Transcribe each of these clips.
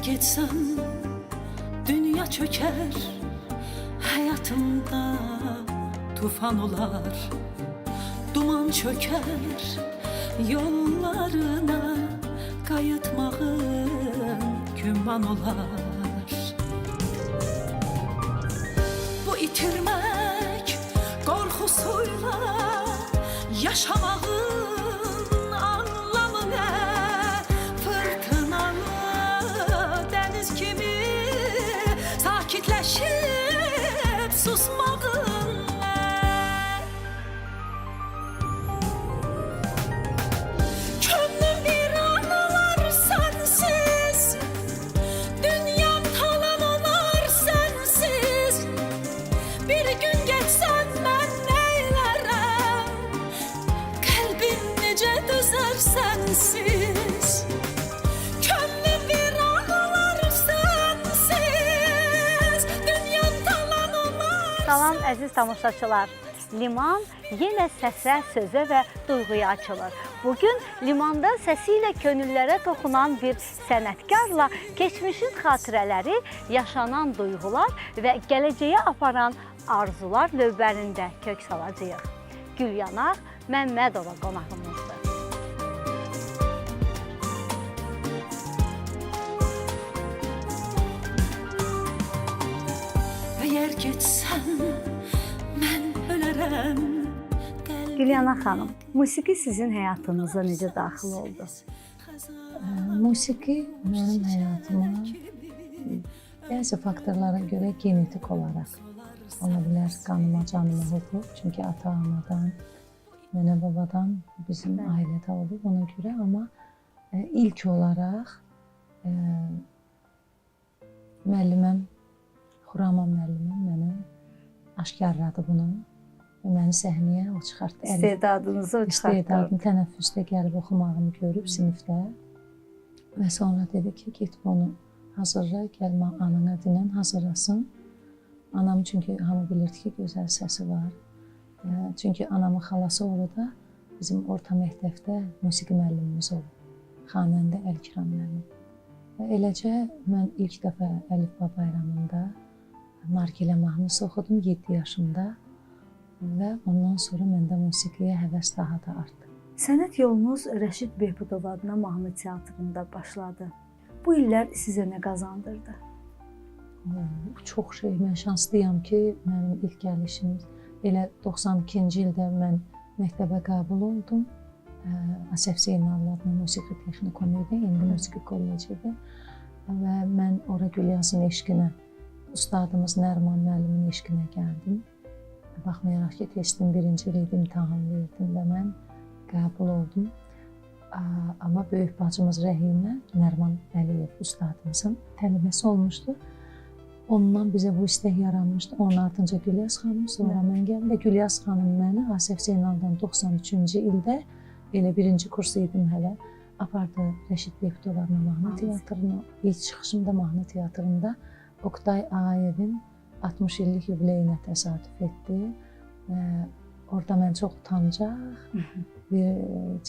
geçsen dünya çöker, hayatımda tufan olar. Duman çöker, yollarına kayıtmağın güman olar. Bu itirmek korkusuyla yaşamağın anlamı ne? Fırtınalı deniz kimi sakitleşip susmağın ne? Könlüm bir anılar sensiz, dünyam talan olar sensiz. Bir gün geçsen ben neylerem, kalbim nece düzer sensiz. Könlüm bir anılar sensiz, dünyam talan olar. Salam əziz tamaşaçılar. Liman yenə səsə, sözə və duyğuya açılır. Bugün limanda səsi ilə könüllərə toxunan bir sənətkarla keçmişin xatirələri, yaşanan duyğular və gələcəyə aparan arzular lövbərində kök salacağıq. Gülyanaq Məmmədova qonağımızdır. Eğer geçsen ben ölərəm. Gülyanaq xanım, musiqi sizin həyatınıza necə daxil oldu? Musiqi mənim həyatıma bəzi faktorlara görə genetik olaraq ola bilər, qanıma, canıma hopub. Çünki ata-anadan, nənə-babadan bizim ailədə olub ona görə. Amma ilk olaraq müəlliməm, Xurama müəlliməm mənə aşkarladı bunu və məni səhnəyə o çıxartdı. İstedadınızı o çıxartdı. İstedadını tənəffüsdə gəlib oxumağımı görüb sinifdə və sonra dedi ki, git bunu hazırla, gəlmə anana dinən hazırlasın. Anam çünki hamı bilirdi ki, gözəl səsi var. Çünki anamın xalası orada bizim orta məktəbdə musiqi müəllimimiz olub. Xanəndə Əlkiram müəllim. Və eləcə mən ilk dəfə Əlifba bayramında nargilə mahnısı oxudum 7 yaşımda və ondan sonra məndə musiqiyə həvəs daha da artdı. Sənət yolunuz Rəşid Behbudov adına mahnı teatrında başladı. Bu illər sizə nə qazandırdı? Çox şey, mən şanslıyam ki, mənim ilk gəlişim elə 92-ci ildə mən məktəbə qəbul oldum. Asəf Zeynallı adına musiqi texnikumuydu, indi musiqi kollejidir. Və mən ora Gülyazın eşqinə, ustadımız Nərman müəllimin eşqinə gəldim. Baxmayaraq ki, testin birinci iliydi, imtahan verdim və mən qəbul oldum. Amma böyük bacımız Rəhimə, Nərman Əliyev ustadımızın tələbəsi olmuşdu. Ondan bizə bu istək yaranmışdı. Onun ardınca Gülyaz xanım, sonra mən gəldim və Gülyaz xanım məni Asəf Zeynaldan 93-cü ildə, elə birinci kurs idim hələ, apardı Rəşid Behbudov adına mahnı teatrına. İlk çıxışımda mahnı teatrında Oqtay Ağayevin 60 illik yubileyinə təsadüf etdi. Orada mən çox utancaq,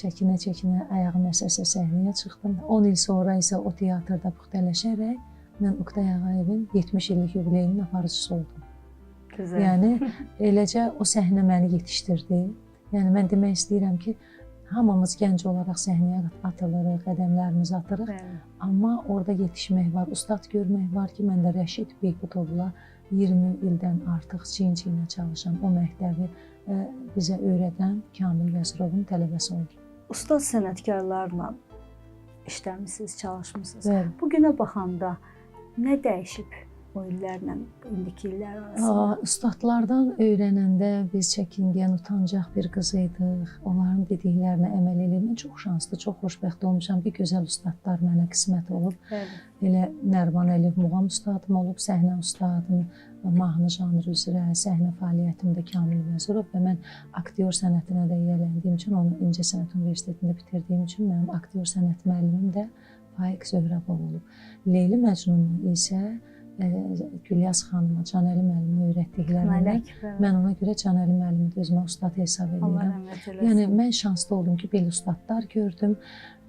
çəkinə-çəkinə ayağım əsə-əsə səhnəyə çıxdım. 10 il sonra isə o teatrda puxtələşərək mən Oqtay Ağayevin 70 illik yubileyinin aparıcısı oldum. Güzel. Yəni, eləcə o səhnə məni yetişdirdi. Yəni, mən demək istəyirəm ki, hamımız gənc olaraq səhnəyə atılırıq, qədəmlərimizi atırıq. Amma orada yetişmək var, ustad görmək var ki, mən də Rəşid Behbudovla 20 ildən artıq çiyin-çiyinə çalışan, o məktəbi bizə öyrədən Kamil Vəzirovun tələbəsi oldum. Ustad sənətkarlarla işləmişsiniz, çalışmışsınız. Bəli. Bugünə baxanda nə dəyişib o illərlə, indiki illər arasında? Ustadlardan öyrənəndə biz çəkingən, utancaq bir qız idik. Onların dediklərinə əməl edib. Mən çox şanslı, çox xoşbəxt olmuşam. Bir gözəl ustadlar mənə qismət olub. Bəli. Elə Nərman Əliyev muğam ustadım olub, səhnə ustadım, mahnı janrı üzrə, səhnə fəaliyyətimdə Kamil Vəzirov və mən aktyor sənətinə də yiyələndiyim üçün, onu İncə Sənət Universitetində bitirdiyim üçün mənim aktyor sənət müəllimim də Faiq Zöhrəbov olub. Leyli Məcnunu isə Gülyaz xanıma, Canəli müəllimə öyrətdiklərini mən ona görə Canəli müəllimi də özümə ustad hesab edirəm. Yəni mən şanslı oldum ki, belə ustadlar gördüm.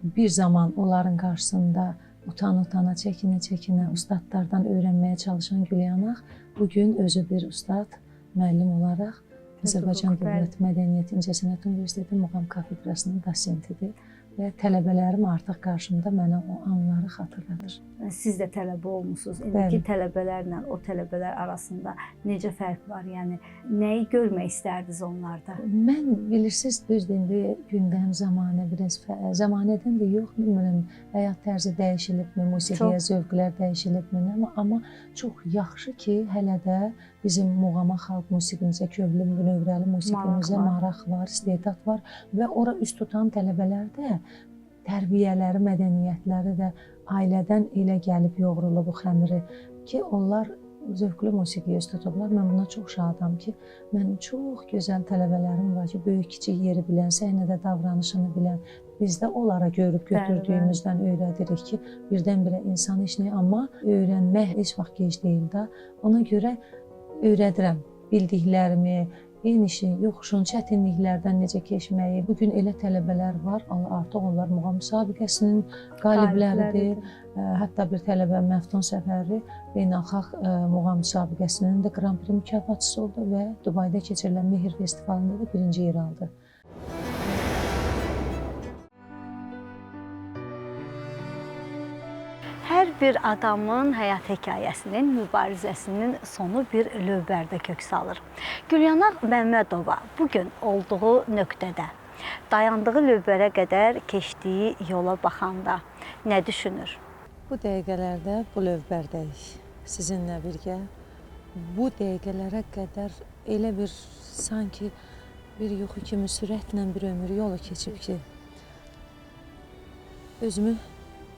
Bir zaman onların qarşısında utana-utana, çəkinə-çəkinə ustadlardan öyrənməyə çalışan Gülyanaq bugün özü bir ustad, müəllim olaraq Azərbaycan Dövlət Mədəniyyət İncəsənət Universiteti Muğam kafedrasının dosentidir və tələbələrim artıq qarşımda mənə o anları xatırladır. Siz də tələbə olmusunuz. Bəli. İndiki tələbələrlə o tələbələr arasında necə fərq var? Yəni nəyi görmək istərdiniz onlarda? Mən bilirsiniz, düzdür, indi gündəm, zamanə biraz zamanədən də yox, bilmirəm, həyat tərzi dəyişilibmi, musiqiyə zövqlər dəyişilibmi, amma çox yaxşı ki, hələ də bizim muğama, xalq musiqimizə, köhlü, bünövrəli musiqimizə maraq var, istedad var və ora üst tutan tələbələr də tərbiyələri, mədəniyyətləri də ailədən elə gəlib yoğrulub bu xəmiri ki, onlar zövqlü musiqiyə üst tutublar. Mən buna çox şadam ki, mənim çox gözəl tələbələrim var ki, böyük-kiçik yeri bilən, səhnədə davranışını bilən, biz də onlara görüb götürdüyümüzdən öyrədirik ki, birdən-birə insan işini, amma öyrənmək heç vaxt gec deyil də. Ona görə öyrədirəm bildiklərimi, enişin, yoxuşun, çətinliklərdən necə keçməyi. Bugün elə tələbələr var, artıq onlar muğam müsabiqəsinin qalibləridir. Hətta bir tələbə Məftun Səfəri beynəlxalq muğam müsabiqəsinin də Qran Pri mükafatçısı oldu və Dubayda keçirilən Mehir festivalında da birinci yer aldı. Hər bir adamın həyat hekayəsinin, mübarizəsinin sonu bir lövbərdə kök salır. Gülyanaq Məmmədova bugün olduğu nöqtədə, dayandığı lövbərə qədər keçdiyi yola baxanda nə düşünür? Bu dəqiqələrdə bu lövbərdəyik sizinlə birgə. Bu dəqiqələrə qədər elə bir sanki bir yuxu kimi sürətlə bir ömür yolu keçib ki, özümü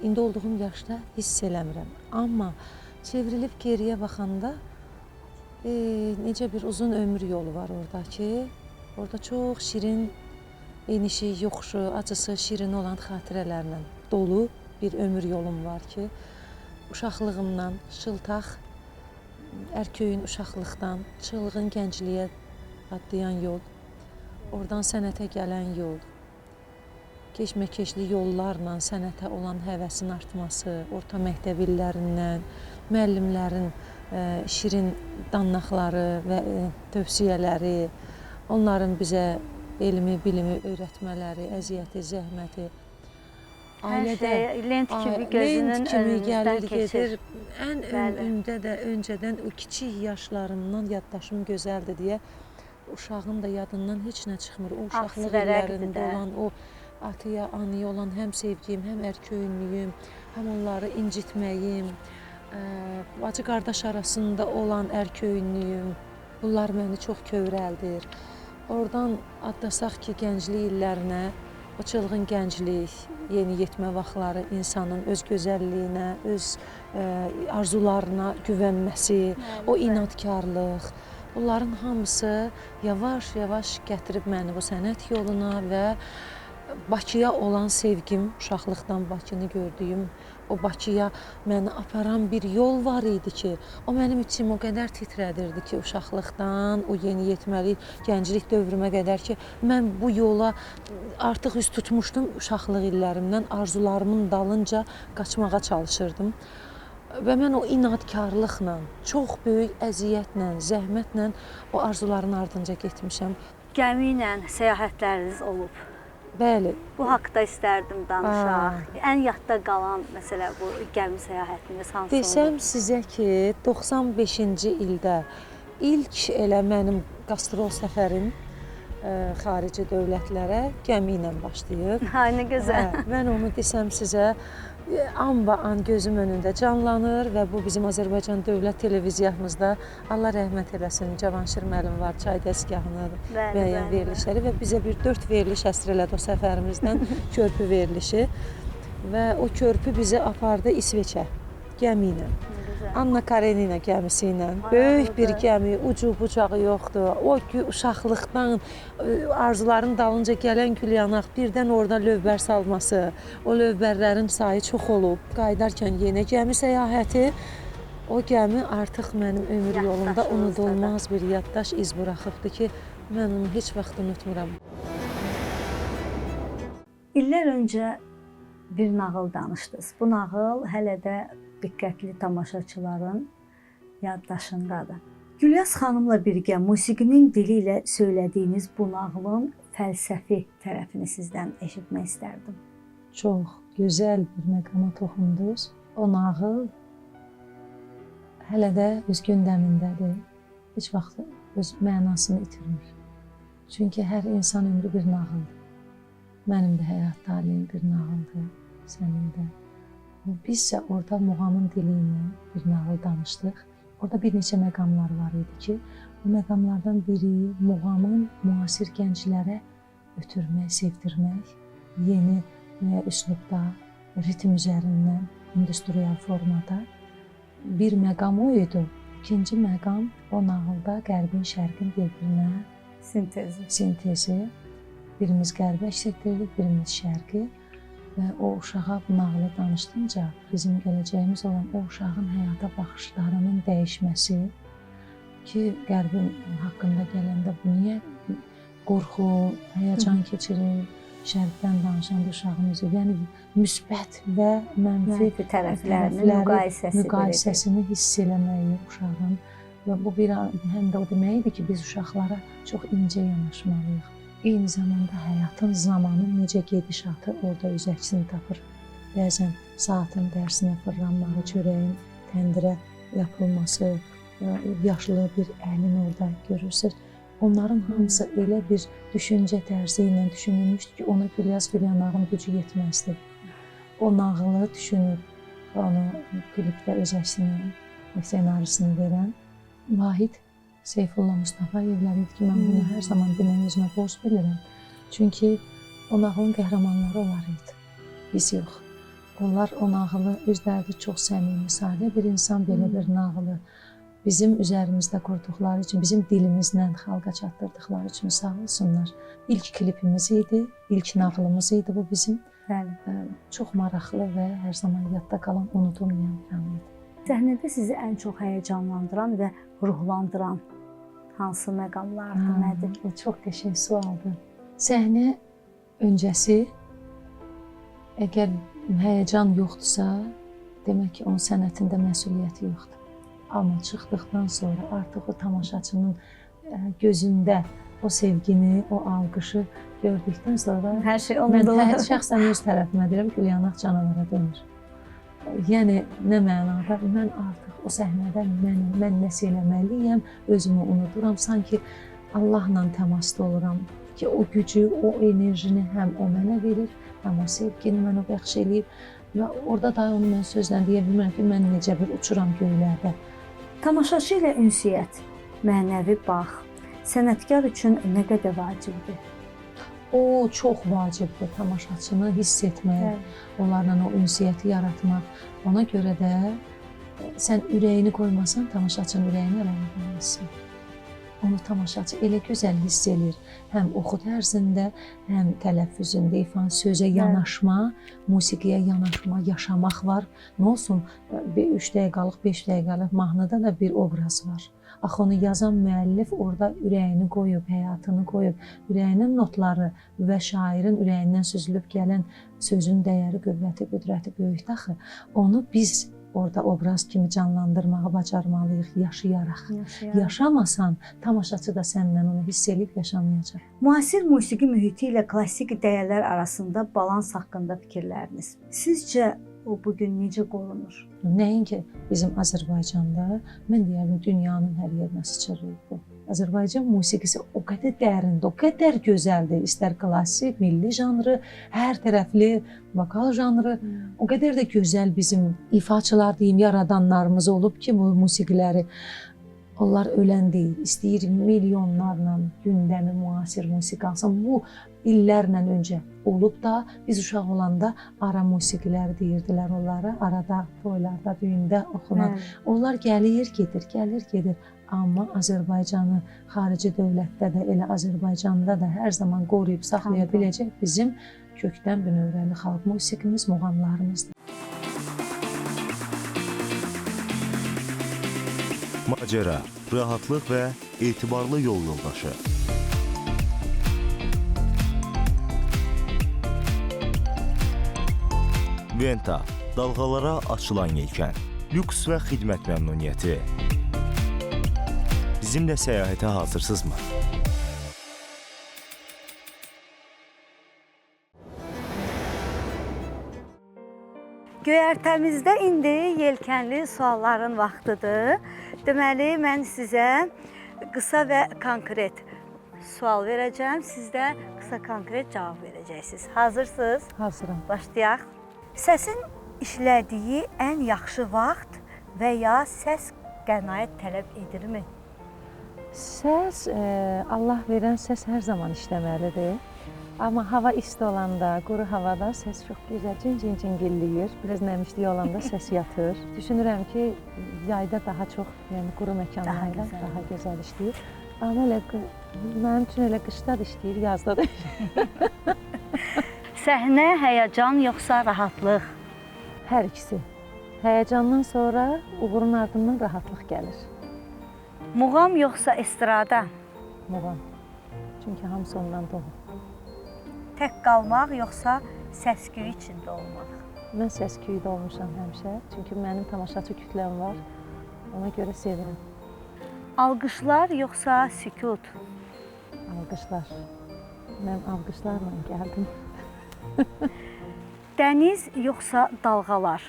İndi olduğum yaşda hiss eləmirəm. Amma çevrilib geriyə baxanda necə bir uzun ömür yolu var orada ki, orada çox şirin, enişi, yoxuşu, acısı, şirin olan xatirələrlə dolu bir ömür yolum var ki, uşaqlığımdan, şıltaq, ərköyün uşaqlıqdan, çılğın gəncliyə adlayan yol, oradan sənətə gələn yol, keşməkeşli yollarla sənətə olan həvəsin artması, orta məktəb illərindən, müəllimlərin şirin danlaqları və tövsiyələri, onların bizə elmi, bilimi öyrətmələri, əziyyəti, zəhməti, Hər şey lent kimi gözünün önünüzdən keçir. Ən önündə də öncədən o kiçik yaşlarımdan yaddaşım gözəldir deyə uşağın da yadından heç nə çıxmır. O uşaqlıq illərində olan o ataya, anaya olan həm sevgim, həm ərköyünlüyüm, həm onları incitməyim, bacı-qardaş arasında olan ərköyünlüyüm, bunlar məni çox kövrəldir. Oradan adlasaq ki, gənclik illərinə, o çılğın gənclik, yeni yetmə vaxtları insanın öz gözəlliyinə, öz arzularına güvənməsi, o inadkarlıq, bunların hamısı yavaş-yavaş gətirib məni bu sənət yoluna və Bakıya olan sevgim, uşaqlıqdan Bakını gördüyüm, o Bakıya məni aparan bir yol var idi ki, o mənim içim o qədər titrədirdi ki, uşaqlıqdan, o yeniyetməlik, gənclik dövrümə qədər ki, mən bu yola artıq üz tutmuşdum uşaqlıq illərimdən, arzularımın dalınca qaçmağa çalışırdım. Və mən o inadkarlıqla, çox böyük əziyyətlə, zəhmətlə o arzuların ardınca getmişəm. Gəmi ilə səyahətləriniz olub. Bəli. Bu haqda istərdim danışaq. Ən yadda qalan məsələ bu gəmi səyahətiniz hansıdır? Desəm sizə ki, 95-ci ildə ilk elə mənim qastrol səfərim xarici dövlətlərə gəmi ilə başlayıb. Ha, nə gözəl. Mən onu desəm sizə, an gözüm önündə canlanır və bu bizim Azərbaycan Dövlət Televiziyamızda Allah rəhmət eləsin, Cavanşir müəllim var, çay dəstgahının müəyyən verilişləri və bizə bir 4 veriliş əsr elədi o səfərimizdən, körpü verilişi və o körpü bizi apardı İsveçə gəmi ilə. Anna Karenina gəmisi ilə, böyük bir gəmi, ucu bucağı yoxdur. O uşaqlıqdan arzuların dalınca gələn Gülyanaq birdən orada lövbər salması, o lövbərlərin sayı çox olub. Qayıdarkən yenə gəmi səyahəti, o gəmi artıq mənim ömür yolunda unudulmaz bir yaddaş iz buraxıbdır ki, mən onu heç vaxt unutmuram. İllər öncə bir nağıl danışdınız. Bu nağıl hələ də diqqətli tamaşaçıların yaddaşındadır. Gülyaz xanımla birgə musiqinin dili ilə söylədiyiniz bu nağılın fəlsəfi tərəfini sizdən eşitmək istərdim. Çox gözəl bir məqama toxundunuz. O nağıl hələ də öz gündəmindədir. Heç vaxt öz mənasını itirmir. Çünki hər insan ömrü bir nağıldır. Mənim də həyat talihim bir nağıldır, sənin də. Biz isə orada muğamın dili ilə bir nağıl danışdıq. Orada bir neçə məqamlar var idi ki, bu məqamlardan biri muğamın müasir gənclərə ötürmək, sevdirmək, yeni üslubda, ritm üzərindən, industrial formada bir məqam o idi. İkinci məqam o nağılda qərbin, şərqin bir-birinə sintezi. Birimiz qərbi əks etdirdik, birimiz şərqi və o uşağa bu nağılı danışdınca bizim gələcəyimiz olan o uşağın həyata baxışlarının dəyişməsi ki, qərbin haqqında gələndə bu niyə qorxu, həyəcan keçirir, şərqdən danışan bir uşağın özü, yəni müsbət və mənfi tərəflərinin müqayisəsini hiss eləməyi uşağın və bu bir həm də o deməkdir ki, biz uşaqlara çox incə yanaşmalıyıq. Eyni zamanda həyatın zamanı necə gedişatı orada öz əksini tapır. Bəzən saatın dərsinə fırlanmağı, çörəyin təndirə yapılması, yaşlı bir əlin orada görürsünüz. Onların hamısı elə bir düşüncə tərzi ilə düşünülmüşdür ki, ona Gülyaz Gülyanağın gücü yetməzdi. O nağılı düşünüb, onu klipdə öz əksini, ssenarisini verən Vahid Seyfullah Mustafayevlər idi ki, mən bunu hər zaman deməyi özümə borc bilirəm. Çünki o nağılın qəhrəmanları onlar idi, biz yox. Onlar o nağılı özləri çox səmimi, sadə bir insan belə bir nağılı bizim üzərimizdə qurduqları üçün, bizim dilimizlə xalqa çatdırdıqları üçün sağ olsunlar. İlk klipimiz idi, ilk nağılımız idi bu bizim. Çox maraqlı və hər zaman yadda qalan, unudulmayan bir an idi. Səhnədə sizi ən çox həyəcanlandıran və ruhlandıran hansı məqamlardır, nədir? Bu çox qəşəng sualdır. Səhnə öncəsi əgər həyəcan yoxdursa, demək ki, onun sənətində məsuliyyəti yoxdur. Amma çıxdıqdan sonra artıq o tamaşaçının gözündə o sevgini, o alqışı gördükdən sonra hər şey onunla mən şəxsən öz tərəfimə deyirəm, Gülyanaq canavara dönür. Yəni, nə mənada, mən artıq o səhnədə mən nəsə eləməliyəm, özümü unuduram, sanki Allahla təmasda oluram ki, o gücü, o enerjini həm o mənə verir, həm o sevgini mənə bəxş eləyib və orada da onu mən sözlə deyə bilmirəm ki, mən necə bir uçuram göylərdə. Tamaşaçı ilə ünsiyyət, mənəvi bağ, sənətkar üçün nə qədər vacibdir? O çox vacibdir, tamaşaçını hiss etmək, onlarla o ünsiyyəti yaratmaq. Ona görə də sən ürəyini qoymasan, tamaşaçının ürəyini ələ verməlisin. Onu tamaşaçı elə gözəl hiss edir. Həm oxu tərzində, həm tələffüzündə, sözə yanaşma, musiqiyə yanaşma, yaşamaq var. Nə olsun, 3 dəqiqəlıq, 5 dəqiqəlıq mahnıda da bir obraz var. Axı onu yazan müəllif orada ürəyini qoyub, həyatını qoyub, ürəyinin notları və şairin ürəyindən süzülüb gələn sözün dəyəri, qüvvəti, qüdrəti böyükdür axı. Onu biz orada obraz kimi canlandırmağı bacarmalıyıq, yaşayaraq. Yaşamasan, tamaşaçı da səndən onu hiss edib yaşamayacaq. Müasir musiqi mühiti ilə klassik dəyərlər arasında balans haqqında fikirləriniz. Sizcə o bugün necə qorunur? Nəinki bizim Azərbaycanda, mən deyərdim, dünyanın hər yerinə sıçrayıb bu. Azərbaycan musiqisi o qədər dərindir, o qədər gözəldir. İstər klassik, milli janrı, hər tərəfli vokal janrı, o qədər də gözəl bizim ifaçılar deyim, yaradanlarımız olub ki, bu musiqiləri. Onlar ölən deyil, istəyir milyonlarla gündəmi müasir musiqi alsın. Bu illərlə öncə olub da biz uşaq olanda ara musiqiləri deyirdilər onlara, arada, toylarda, düyündə oxunan. Onlar gəlir, gedir. Amma Azərbaycanı xarici dövlətdə də, elə Azərbaycanda da hər zaman qoruyub saxlaya biləcək bizim kökdən bünövrəli xalq musiqimiz, muğamlarımızdır. Macəra, rahatlıq və etibarlı yol yoldaşı. Venta, dalğalara açılan yelkən, lüks və xidmət məmnuniyyəti. Bizimlə səyahətə hazırsınızmı? Göyərtəmizdə indi yelkənli sualların vaxtıdır. Deməli, mən sizə qısa və konkret sual verəcəm. Siz də qısa konkret cavab verəcəksiniz. Hazırsınız? Hazıram. Başlayaq. Səsin işlədiyi ən yaxşı vaxt və ya səs qənaət tələb edirmi? Səs, Allah verən səs hər zaman işləməlidir. Amma hava isti olanda, quru havada səs çox gözəl cin-cin-cingilləyir. Biraz nəmişlik olanda səs yatır. Düşünürəm ki, yayda daha çox, yəni quru məkanlarda daha gözəl işləyir. Amma mənim üçün elə qışda da işləyir, yazda da. Səhnə, həyəcan yoxsa rahatlıq? Hər ikisi. Həyəcandan sonra uğurun ardından rahatlıq gəlir. Muğam yoxsa estrada? Muğam. Çünki hamısı ondan doğur. Tək qalmaq yoxsa səs-küy içində olmaq? Mən səs-küydə olmuşam həmişə. Çünki mənim tamaşaçı kütləm var. Ona görə sevirəm. Alqışlar yoxsa sükut? Alqışlar. Mən alqışlarla gəldim. Dəniz yoxsa dalğalar?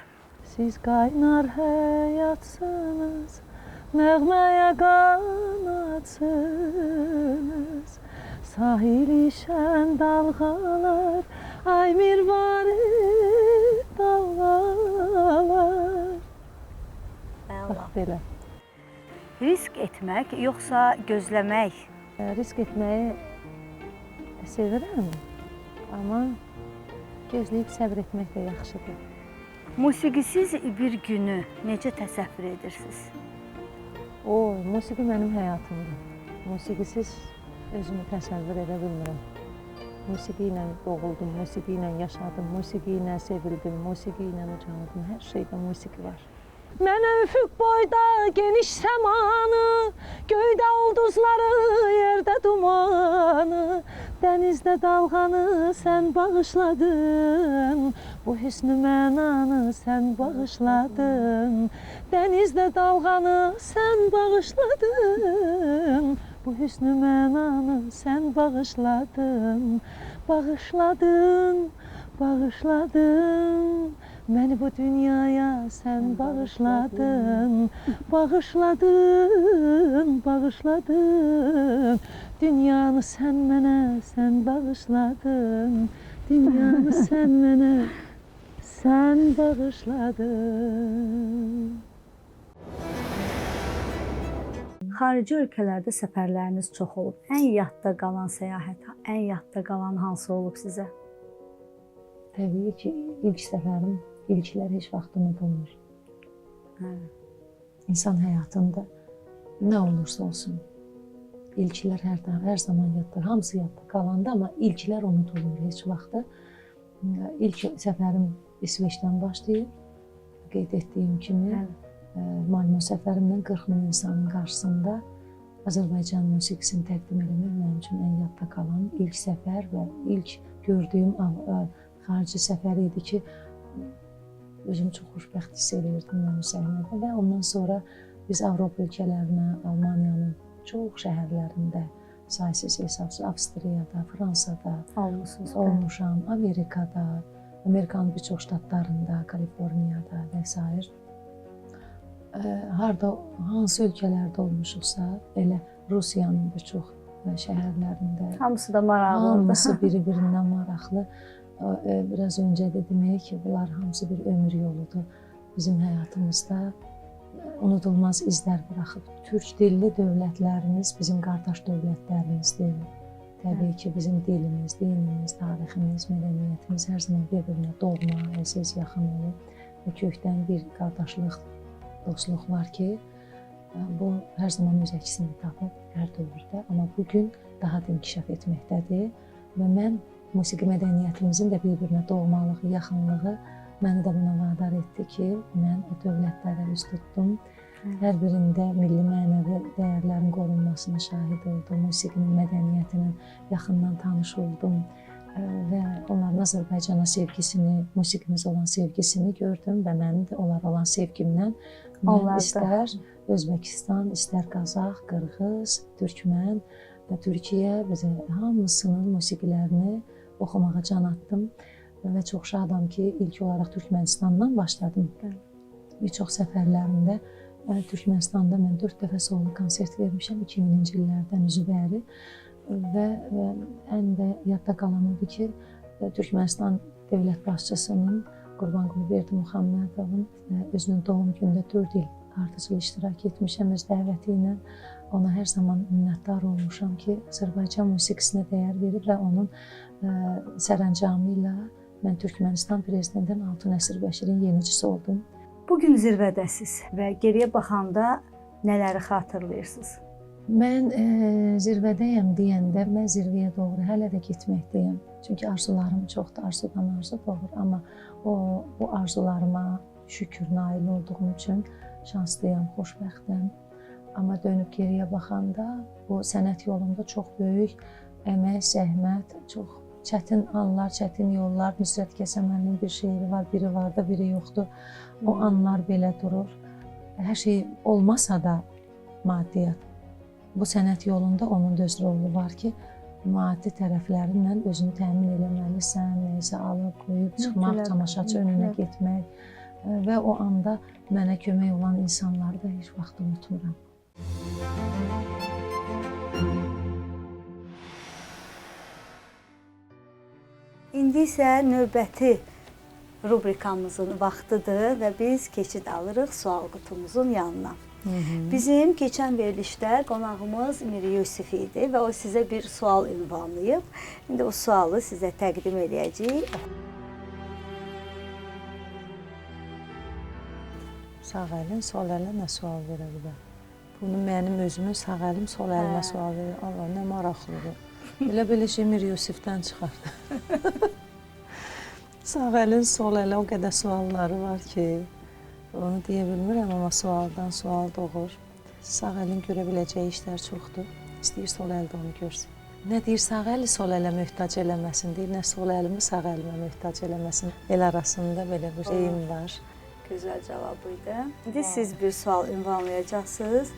Siz qaynar həyatsınız, nəğməyə qanatsınız. Sahili şən dalğalar, ay mirvari dalğalar. Bax belə. Risk etmək yoxsa gözləmək? Risk etməyi sevirəm, amma gözləyib səbr etmək də yaxşıdır. Musiqisiz bir günü necə təsəvvür edirsiniz? Musiqi mənim həyatımdır. Musiqisiz özümü təsəvvür edə bilmirəm. Musiqi ilə doğuldum, musiqi ilə yaşadım, musiqi ilə sevildim, musiqi ilə ucaldım. Hər şeydə musiqi var. Mənə üfüq boyda geniş səmanı, göydə ulduzları, yerdə dumanı, dənizdə dalğanı sən bağışladın, bu hüsnü mənanı sən bağışladın, dənizdə dalğanı sən bağışladın, bu hüsnü mənanı sən bağışladın, bağışladın, bağışladın. Məni bu dünyaya sən bağışladın, bağışladın, bağışladın. Dünyanı sən mənə, sən bağışladın, dünyanı sən mənə, sən bağışladın. Xarici ölkələrdə səfərləriniz çox olub. Ən yadda qalan səyahət, ən yadda qalan hansı olub sizə? Təbii ki, ilk səfərim, ilklər heç vaxt unudulmur. İnsan həyatında nə olursa olsun, ilklər hər zaman yaddır. Hamısı yadda qalanda, amma ilklər unudulmur heç vaxtı. İlk səfərim İsveçdən başlayıb, qeyd etdiyim kimi, Malmö səfərimdən 40 min insanın qarşısında Azərbaycan musiqisini təqdim etmək mənim üçün ən yadda qalan ilk səfər və ilk gördüyüm xarici səfər idi ki, özümü çox xoşbəxt hiss edirdim mən o səhnədə və ondan sonra biz Avropa ölkələrinə, Almaniyanın çox şəhərlərində, saysız hesabsız Avstriyada, Fransada olmuşam, Amerikada, Amerikanın bir çox ştatlarında, Kaliforniyada və s. Harda, hansı ölkələrdə olmuşuqsa, elə Rusiyanın bir çox şəhərlərində. Hamısı da maraqlı. Hamısı biri-birindən maraqlı. Biraz öncə də demək ki, bunlar hamısı bir ömür yoludur bizim həyatımızda. Unudulmaz izlər buraxıb. Türk dilli dövlətlərimiz bizim qardaş dövlətlərimizdir. Təbii ki, bizim dilimiz, dinimiz, tariximiz, mədəniyyətimiz hər zaman bir-birinə doğma, əziz, yaxın olub və kökdən bir qardaşlıq, dostluq var ki, bu hər zaman öz əksini tapıb hər dövrdə, amma bugün daha da inkişaf etməkdədir və mən musiqi mədəniyyətimizin də bir-birinə doğmalığı, yaxınlığı məni də buna vadar etdi ki, mən o dövlətlərə üz tutdum. Hər birində milli mənəvi dəyərlərin qorunmasına şahid oldum, musiqinin mədəniyyətinin yaxından tanış oldum və onların Azərbaycana sevgisini, musiqimizə olan sevgisini gördüm və mənim də onlara olan sevgimdən mən istər Özbəkistan, istər Qazax, Qırğız, Türkmən, Türkiyə, bizə hamısının musiqilərini oxumağa can atdım və çox şadam ki, ilk olaraq Türkmənistandan başladım. Bir çox səfərlərimdə Türkmənistanda mən 4 dəfə solo konsert vermişəm 2000-ci illərdən üzü bəri və ən də yadda qalan odur ki, Türkmənistan dövlət başçısının Qurbanqulu Berdimuxammədovun özünün doğum günündə 4 il ardıcıl iştirak etmişəm öz dəvəti ilə. Ona hər zaman minnətdar olmuşam ki, Azərbaycan musiqisinə dəyər verib və onun sərəncamı ilə mən Türkmənistan prezidentinin Altun Əsir Bəşirin yenicisi oldum. Bugün zirvədəsiz və geriyə baxanda nələri xatırlayırsınız? Mən zirvədəyəm deyəndə mən zirvəyə doğru hələ də getməkdəyəm. Çünki arzularım çoxdur, arzudan arzu doğur. Amma bu arzularıma şükür nail olduğum üçün şanslıyam, xoşbəxtəm. Amma dönüb geriyə baxanda bu sənət yolunda çox böyük əmək, zəhmət, çox çətin anlar, çətin yollar. Nüsrət Kəsəməlinin bir şeiri var, biri var da, biri yoxdur. O anlar belə durur. Hər şey olmasa da maddiyyat. Bu sənət yolunda onun da öz rolu var ki, maddi tərəflərindən özünü təmin eləməlisən, nəysə alıb, qoyub çıxmaq, tamaşaçı önünə getmək və o anda mənə kömək olan insanları da heç vaxt unutmuram. İndi isə növbəti rubrikamızın vaxtıdır və biz keçid alırıq sual qutumuzun yanına. Bizim keçən verilişdə qonağımız Miri Yusif idi və o sizə bir sual ünvanlayıb. İndi o sualı sizə təqdim edəcəyik. Sağ əlin, sol ələ nə sual verə bilər? Bunu mənim özümün sağ əlim, sol əlimə sual verir. Allah, nə maraqlıdır. Belə şey Miri Yusifdən çıxardı. Sağ əlin, sol ələ o qədər sualları var ki, onu deyə bilmirəm, amma sualdan sual doğur. Sağ əlin görə biləcəyi işlər çoxdur. İstəyir sol əldə onu görsün. Nə deyir, sağ əli sol ələ möhtac eləməsin, deyir, nə sol əlimi sağ əlimə möhtac eləməsin. El arasında belə bir şeyim var. Gözəl cavabıydı. İndi siz bir sual ünvanlayacaqsınız.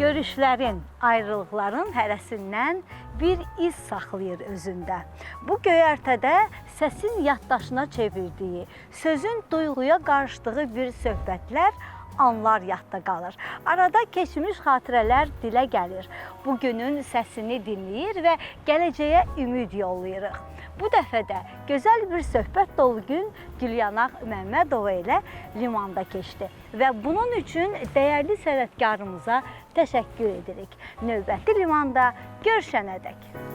Görüşlərin, ayrılıqların hərəsindən bir iz saxlayır özündə. Bu göyərtədə səsin yaddaşına çevirdiyi, sözün duyğuya qarışdığı bir söhbətlər, anlar yadda qalır. Arada keçmiş xatirələr dilə gəlir. Bugünün səsini dinləyir və gələcəyə ümid yollayırıq. Bu dəfə də gözəl bir söhbət dolu gün Gülyanaq Məmmədova ilə limanda keçdi və bunun üçün dəyərli sənətkarımıza təşəkkür edirik. Növbəti limanda görüşənədək.